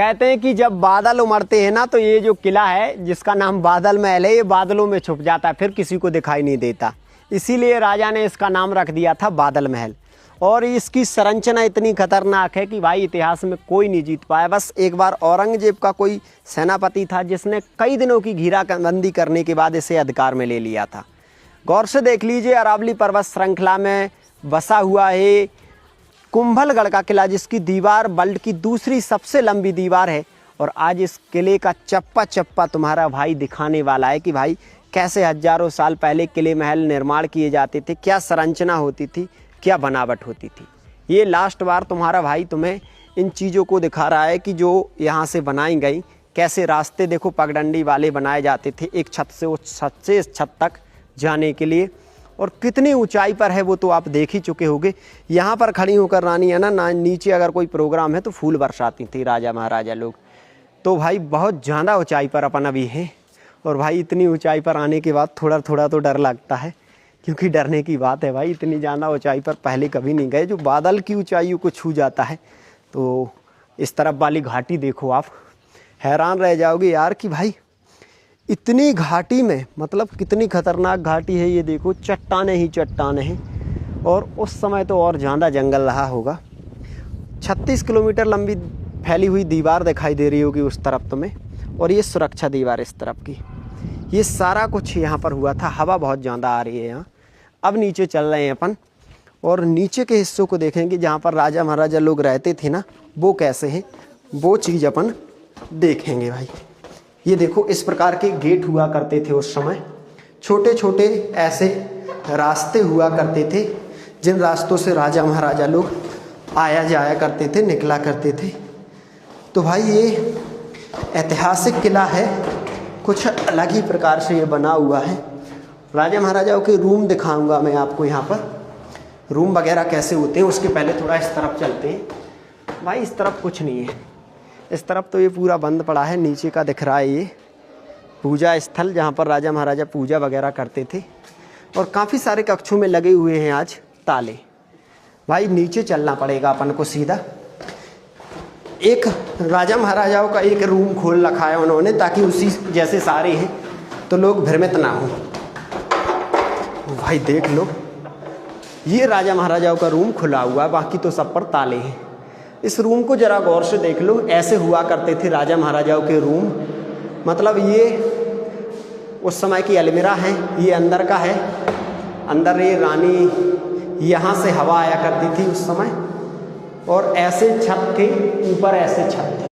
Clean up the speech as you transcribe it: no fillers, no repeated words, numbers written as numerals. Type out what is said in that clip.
कहते हैं कि जब बादल उमड़ते हैं ना तो ये जो किला है जिसका नाम बादल महल है, ये बादलों में छुप जाता है, फिर किसी को दिखाई नहीं देता। इसीलिए राजा ने इसका नाम रख दिया था बादल महल। और इसकी संरचना इतनी खतरनाक है कि भाई इतिहास में कोई नहीं जीत पाया। बस एक बार औरंगजेब का कोई सेनापति था जिसने कई दिनों की घेराबंदी करने के बाद इसे अधिकार में ले लिया था। गौर से देख लीजिए, अरावली पर्वत श्रृंखला में बसा हुआ है कुंभलगढ़ का किला, जिसकी दीवार वर्ल्ड की दूसरी सबसे लंबी दीवार है। और आज इस किले का चप्पा चप्पा तुम्हारा भाई दिखाने वाला है कि भाई कैसे हजारों साल पहले किले महल निर्माण किए जाते थे, क्या संरचना होती थी, क्या बनावट होती थी। ये लास्ट बार तुम्हारा भाई तुम्हें इन चीज़ों को दिखा रहा है कि जो यहाँ से बनाई गई, कैसे रास्ते देखो पगडंडी वाले बनाए जाते थे एक छत से उस छत से इस छत तक जाने के लिए। और कितनी ऊंचाई पर है वो तो आप देख ही चुके होंगे। यहाँ पर खड़ी होकर रानी है ना नीचे अगर कोई प्रोग्राम है तो फूल बरसाती थी राजा महाराजा लोग। तो भाई बहुत ज़्यादा ऊंचाई पर अपन अभी हैं। और भाई इतनी ऊंचाई पर आने के बाद थोड़ा थोड़ा तो डर लगता है, क्योंकि डरने की बात है भाई, इतनी ज़्यादा ऊंचाई पर पहले कभी नहीं गए जो बादल की ऊंचाइयों को छू जाता है। तो इस तरफ वाली घाटी देखो, आप हैरान रह जाओगे यार कि भाई इतनी घाटी में मतलब कितनी खतरनाक घाटी है। ये देखो चट्टानें ही चट्टानें हैं। और उस समय तो और ज़्यादा जंगल रहा होगा। 36 किलोमीटर लंबी फैली हुई दीवार दिखाई दे रही होगी उस तरफ तुम्हें, और ये सुरक्षा दीवार इस तरफ की। ये सारा कुछ यहाँ पर हुआ था। हवा बहुत ज़्यादा आ रही है यहाँ। अब नीचे चल रहे हैं अपन और नीचे के हिस्सों को देखेंगे जहाँ पर राजा महाराजा लोग रहते थे ना, वो कैसे हैं वो चीज़ अपन देखेंगे भाई। ये देखो इस प्रकार के गेट हुआ करते थे उस समय। छोटे छोटे ऐसे रास्ते हुआ करते थे जिन रास्तों से राजा महाराजा लोग आया जाया करते थे, निकला करते थे। तो भाई ये ऐतिहासिक किला है, कुछ अलग ही प्रकार से ये बना हुआ है। राजा महाराजाओं के रूम दिखाऊंगा मैं आपको। यहाँ पर रूम वगैरह कैसे होते हैं उसके पहले थोड़ा इस तरफ चलते हैं। भाई इस तरफ कुछ नहीं है, इस तरफ तो ये पूरा बंद पड़ा है। नीचे का दिख रहा है ये पूजा स्थल जहाँ पर राजा महाराजा पूजा वगैरह करते थे। और काफ़ी सारे कक्षों में लगे हुए हैं आज ताले। भाई नीचे चलना पड़ेगा अपन को सीधा। एक राजा महाराजाओं का एक रूम खोल रखा है उन्होंने, ताकि उसी जैसे सारे हैं तो लोग भ्रमित ना हो। भाई देख लो, ये राजा महाराजाओं का रूम खुला हुआ है, बाकी तो सब पर ताले हैं। इस रूम को जरा गौर से देख लो, ऐसे हुआ करते थे राजा महाराजाओं के रूम। मतलब ये उस समय की अलमीरा है, ये अंदर का है। अंदर ये रानी, यहाँ से हवा आया करती थी उस समय। और ऐसे छत थे, ऊपर ऐसे छत थे।